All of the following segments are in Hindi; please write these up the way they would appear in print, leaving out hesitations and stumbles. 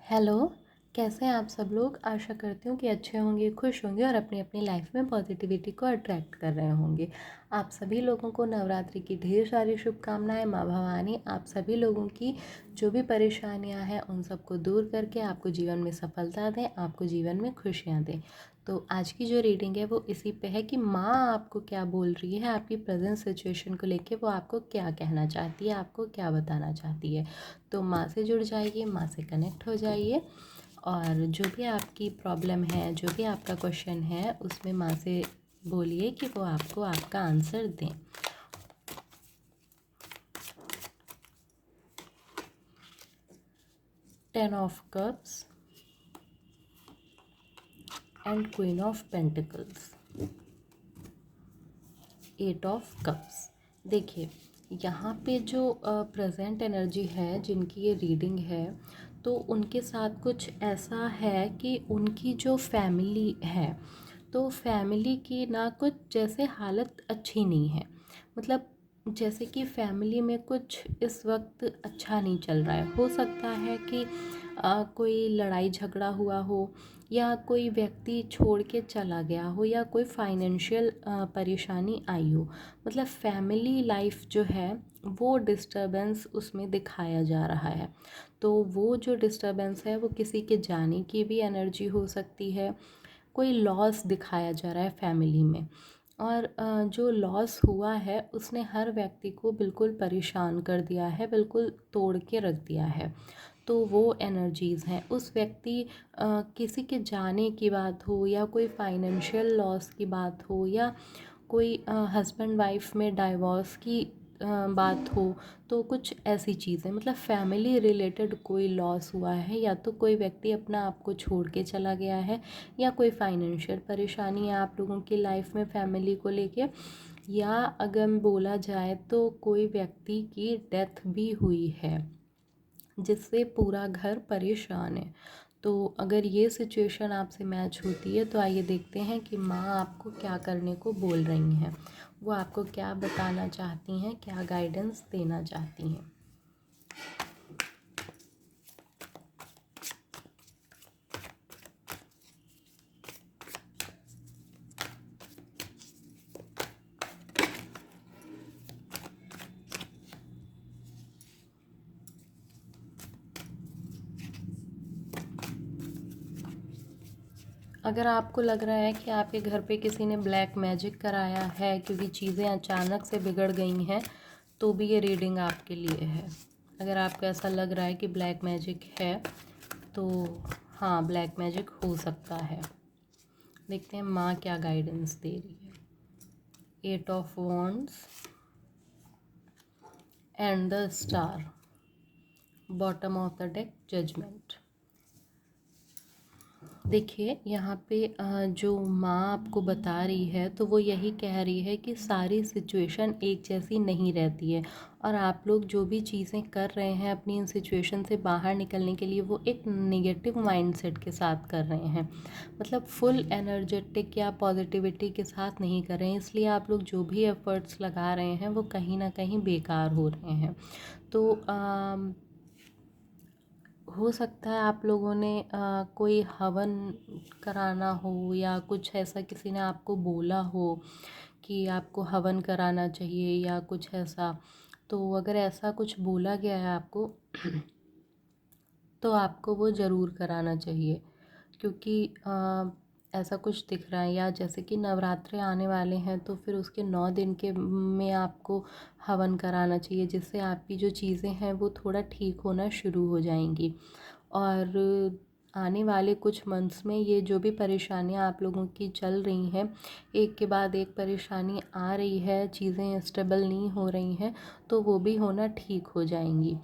हेलो। कैसे हैं आप सब लोग? आशा करती हूँ कि अच्छे होंगे, खुश होंगे और अपनी अपनी लाइफ में पॉजिटिविटी को अट्रैक्ट कर रहे होंगे। आप सभी लोगों को नवरात्रि की ढेर सारी शुभकामनाएं। माँ भवानी आप सभी लोगों की जो भी परेशानियां हैं उन सबको दूर करके आपको जीवन में सफलता दें, आपको जीवन में खुशियाँ दें। तो आज की जो रीडिंग है वो इसी पे है कि माँ आपको क्या बोल रही है, आपकी प्रेजेंट सिचुएशन को लेके वो आपको क्या कहना चाहती है, आपको क्या बताना चाहती है। तो माँ से जुड़ जाइए, माँ से कनेक्ट हो जाइए और जो भी आपकी प्रॉब्लम है, जो भी आपका क्वेश्चन है उसमें माँ से बोलिए कि वो आपको आपका आंसर दें। Ten of cups and queen of pentacles, eight of cups. देखिए यहाँ पे जो प्रेजेंट एनर्जी है, जिनकी ये रीडिंग है, तो उनके साथ कुछ ऐसा है कि उनकी जो फैमिली है, तो फैमिली की ना कुछ जैसे हालत अच्छी नहीं है। मतलब जैसे कि फैमिली में कुछ इस वक्त अच्छा नहीं चल रहा है। हो सकता है कि कोई लड़ाई झगड़ा हुआ हो, या कोई व्यक्ति छोड़ के चला गया हो, या कोई फाइनेंशियल परेशानी आई हो। मतलब फैमिली लाइफ जो है वो डिस्टरबेंस उसमें दिखाया जा रहा है। तो वो जो डिस्टरबेंस है वो किसी के जाने की भी एनर्जी हो सकती है। कोई लॉस दिखाया जा रहा है फैमिली में, और जो लॉस हुआ है उसने हर व्यक्ति को बिल्कुल परेशान कर दिया है, बिल्कुल तोड़ के रख दिया है। तो वो एनर्जीज़ हैं उस व्यक्ति किसी के जाने की बात हो, या कोई फाइनेंशियल लॉस की बात हो, या कोई हस्बैंड वाइफ में डाइवोर्स की बात हो, तो कुछ ऐसी चीज़ें, मतलब फैमिली रिलेटेड कोई लॉस हुआ है, या तो कोई व्यक्ति अपना आप को छोड़ के चला गया है, या कोई फाइनेंशियल परेशानी है आप लोगों की लाइफ में फैमिली को लेके, या अगर बोला जाए तो कोई व्यक्ति की डेथ भी हुई है जिससे पूरा घर परेशान है। तो अगर ये सिचुएशन आपसे मैच होती है तो आइए देखते हैं कि माँ आपको क्या करने को बोल रही हैं, वो आपको क्या बताना चाहती हैं, क्या गाइडेंस देना चाहती हैं। अगर आपको लग रहा है कि आपके घर पे किसी ने ब्लैक मैजिक कराया है क्योंकि चीज़ें अचानक से बिगड़ गई हैं, तो भी ये रीडिंग आपके लिए है। अगर आपको ऐसा लग रहा है कि ब्लैक मैजिक है तो हाँ, ब्लैक मैजिक हो सकता है। देखते हैं माँ क्या गाइडेंस दे रही है। Eight of wands and the star, bottom of the deck judgement. देखिए यहाँ पे जो माँ आपको बता रही है तो वो यही कह रही है कि सारी सिचुएशन एक जैसी नहीं रहती है, और आप लोग जो भी चीज़ें कर रहे हैं अपनी इन सिचुएशन से बाहर निकलने के लिए वो एक नेगेटिव माइंडसेट के साथ कर रहे हैं। मतलब फुल एनर्जेटिक या पॉजिटिविटी के साथ नहीं कर रहे हैं, इसलिए आप लोग जो भी एफर्ट्स लगा रहे हैं वो कहीं ना कहीं बेकार हो रहे हैं। तो हो सकता है आप लोगों ने कोई हवन कराना हो, या कुछ ऐसा किसी ने आपको बोला हो कि आपको हवन कराना चाहिए या कुछ ऐसा। तो अगर ऐसा कुछ बोला गया है आपको तो आपको वो ज़रूर कराना चाहिए, क्योंकि ऐसा कुछ दिख रहा है। या जैसे कि नवरात्रे आने वाले हैं तो फिर उसके 9 दिन के में आपको हवन कराना चाहिए, जिससे आपकी जो चीज़ें हैं वो थोड़ा ठीक होना शुरू हो जाएंगी। और आने वाले कुछ मंथ्स में ये जो भी परेशानियां आप लोगों की चल रही हैं, एक के बाद एक परेशानी आ रही है, चीज़ें स्टेबल नहीं हो रही हैं, तो वो भी होना ठीक हो जाएंगी।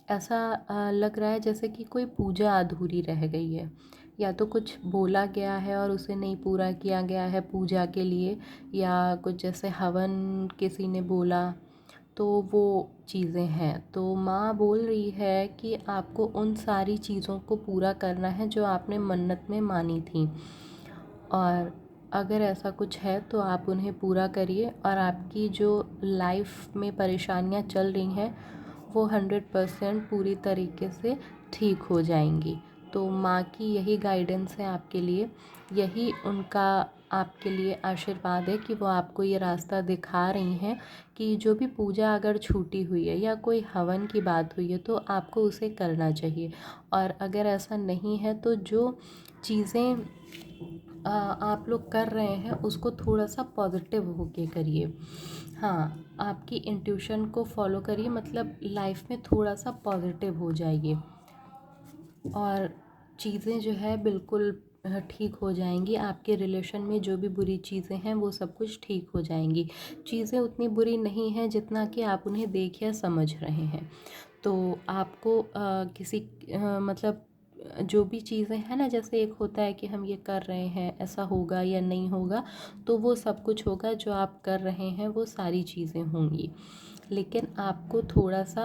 ऐसा लग रहा है जैसे कि कोई पूजा अधूरी रह गई है, या तो कुछ बोला गया है और उसे नहीं पूरा किया गया है पूजा के लिए, या कुछ जैसे हवन किसी ने बोला, तो वो चीज़ें हैं। तो माँ बोल रही है कि आपको उन सारी चीज़ों को पूरा करना है जो आपने मन्नत में मानी थी, और अगर ऐसा कुछ है तो आप उन्हें पूरा करिए, और आपकी जो लाइफ में परेशानियाँ चल रही हैं वो 100% पूरी तरीके से ठीक हो जाएंगी। तो तो माँ की यही गाइडेंस है आपके लिए, यही उनका आपके लिए आशीर्वाद है कि वो आपको ये रास्ता दिखा रही हैं कि जो भी पूजा अगर छूटी हुई है या कोई हवन की बात हुई है तो आपको उसे करना चाहिए। और अगर ऐसा नहीं है तो जो चीज़ें आप लोग कर रहे हैं उसको थोड़ा सा पॉजिटिव होके करिए। हाँ, आपकी इंट्यूशन को फॉलो करिए, मतलब लाइफ में थोड़ा सा पॉजिटिव हो जाइए और चीज़ें जो है बिल्कुल ठीक हो जाएंगी। आपके रिलेशन में जो भी बुरी चीज़ें हैं वो सब कुछ ठीक हो जाएंगी। चीज़ें उतनी बुरी नहीं हैं जितना कि आप उन्हें देख या समझ रहे हैं। तो आपको मतलब जो भी चीज़ें हैं ना, जैसे एक होता है कि हम ये कर रहे हैं ऐसा होगा या नहीं होगा, तो वो सब कुछ होगा। जो आप कर रहे हैं वो सारी चीज़ें होंगी, लेकिन आपको थोड़ा सा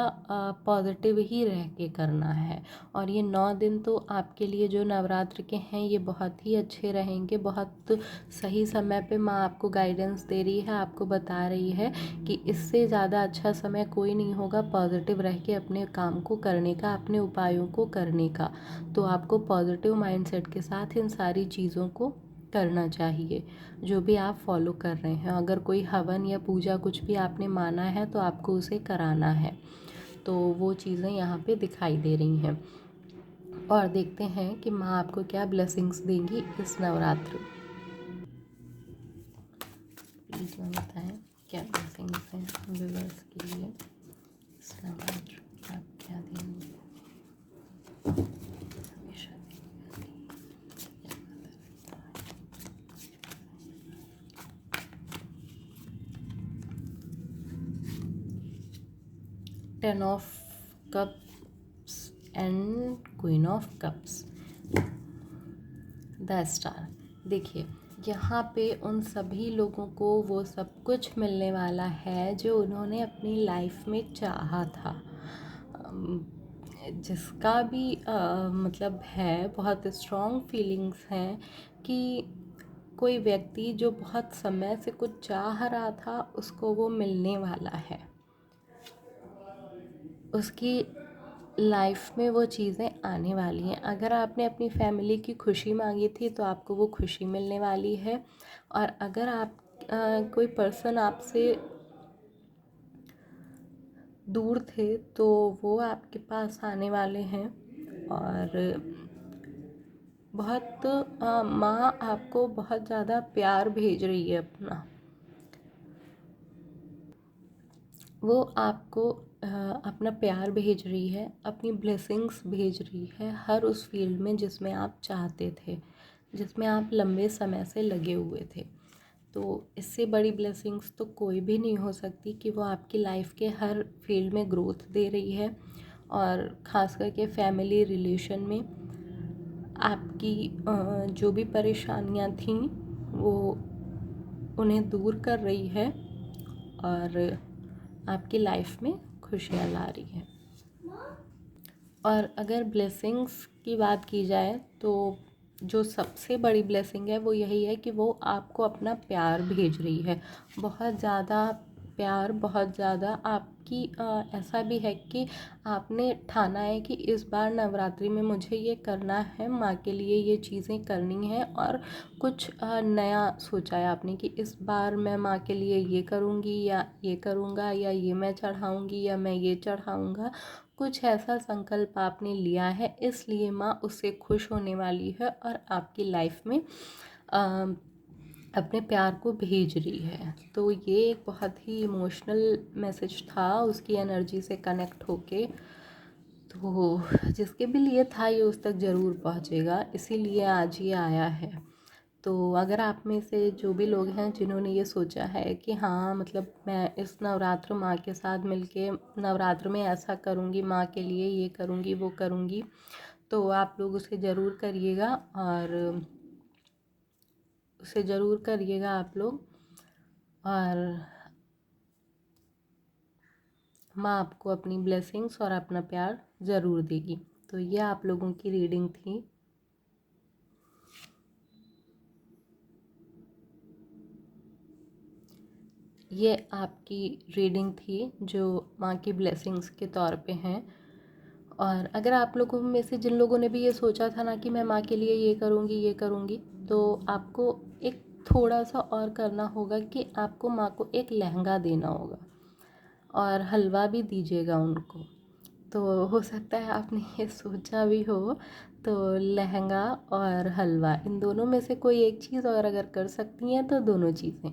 पॉजिटिव ही रह के करना है। और ये 9 दिन तो आपके लिए जो नवरात्र के हैं ये बहुत ही अच्छे रहेंगे। बहुत सही समय पे माँ आपको गाइडेंस दे रही है, आपको बता रही है कि इससे ज़्यादा अच्छा समय कोई नहीं होगा पॉजिटिव रह के अपने काम को करने का, अपने उपायों को करने का। तो आपको पॉजिटिव माइंडसेट के साथ इन सारी चीज़ों को करना चाहिए जो भी आप फॉलो कर रहे हैं। अगर कोई हवन या पूजा कुछ भी आपने माना है तो आपको उसे कराना है। तो वो चीज़ें यहाँ पे दिखाई दे रही हैं। और देखते हैं कि माँ आपको क्या ब्लेसिंग्स देंगी इस नवरात्र। प्लीज़ मैं बताएं क्या ब्लेसिंग्स हैं व्यूअर्स के लिए इस नवरात्र। आप क्या देंगे? हमेशा 10 of cups and queen of cups, the star. देखिए यहाँ पे उन सभी लोगों को वो सब कुछ मिलने वाला है जो उन्होंने अपनी लाइफ में चाहा था। जिसका भी मतलब है, बहुत स्ट्रॉन्ग फीलिंग्स हैं कि कोई व्यक्ति जो बहुत समय से कुछ चाह रहा था उसको वो मिलने वाला है। उसकी लाइफ में वो चीज़ें आने वाली हैं। अगर आपने अपनी फैमिली की खुशी मांगी थी तो आपको वो खुशी मिलने वाली है। और अगर आप कोई पर्सन आपसे दूर थे तो वो आपके पास आने वाले हैं। और बहुत माँ आपको बहुत ज़्यादा प्यार भेज रही है अपना। वो आपको अपना प्यार भेज रही है, अपनी ब्लेसिंग्स भेज रही है हर उस फील्ड में जिसमें आप चाहते थे, जिसमें आप लंबे समय से लगे हुए थे। तो इससे बड़ी ब्लेसिंग्स तो कोई भी नहीं हो सकती कि वो आपकी लाइफ के हर फील्ड में ग्रोथ दे रही है। और ख़ास करके फैमिली रिलेशन में आपकी जो भी परेशानियां थीं वो उन्हें दूर कर रही है और आपकी लाइफ में खुशियाँ ला रही है। और अगर ब्लेसिंग्स की बात की जाए तो जो सबसे बड़ी ब्लेसिंग है वो यही है कि वो आपको अपना प्यार भेज रही है। बहुत ज़्यादा प्यार, बहुत ज़्यादा आपकी ऐसा भी है कि आपने ठाना है कि इस बार नवरात्रि में मुझे ये करना है, माँ के लिए ये चीज़ें करनी है। और कुछ नया सोचा है आपने कि इस बार मैं माँ के लिए ये करूँगी या ये करूँगा या ये मैं चढ़ाऊँगी या मैं ये चढ़ाऊँगा। कुछ ऐसा संकल्प आपने लिया है, इसलिए माँ उससे खुश होने वाली है और आपकी लाइफ में अपने प्यार को भेज रही है। तो ये एक बहुत ही इमोशनल मैसेज था उसकी एनर्जी से कनेक्ट होके। तो जिसके भी लिए था ये उस तक ज़रूर पहुँचेगा, इसीलिए आज ये आया है। तो अगर आप में से जो भी लोग हैं जिन्होंने ये सोचा है कि हाँ मतलब मैं इस नवरात्र माँ के साथ मिलके नवरात्र में ऐसा करूँगी, माँ के लिए ये करूँगी वो करूँगी, तो आप लोग उसे ज़रूर करिएगा। और उसे ज़रूर करिएगा आप लोग, और माँ आपको अपनी ब्लेसिंग्स और अपना प्यार ज़रूर देगी। तो ये आप लोगों की रीडिंग थी। ये आपकी रीडिंग थी जो माँ की ब्लेसिंग्स के तौर पे हैं। और अगर आप लोगों में से जिन लोगों ने भी ये सोचा था ना कि मैं माँ के लिए ये करूँगी, तो आपको एक थोड़ा सा और करना होगा कि आपको माँ को एक लहंगा देना होगा और हलवा भी दीजिएगा उनको। तो हो सकता है आपने ये सोचा भी हो, तो लहंगा और हलवा इन दोनों में से कोई एक चीज़ और अगर कर सकती हैं तो दोनों चीज़ें,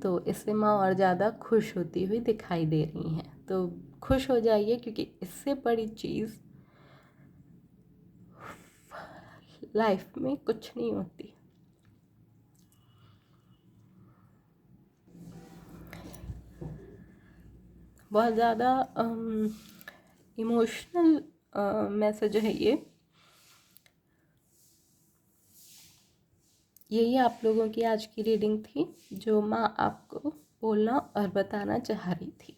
तो इससे माँ और ज़्यादा खुश होती हुई दिखाई दे रही हैं। तो खुश हो जाइए, क्योंकि इससे बड़ी चीज़ लाइफ में कुछ नहीं होती। बहुत ज़्यादा इमोशनल मैसेज है ये। यही आप लोगों की आज की रीडिंग थी जो माँ आपको बोलना और बताना चाह रही थी।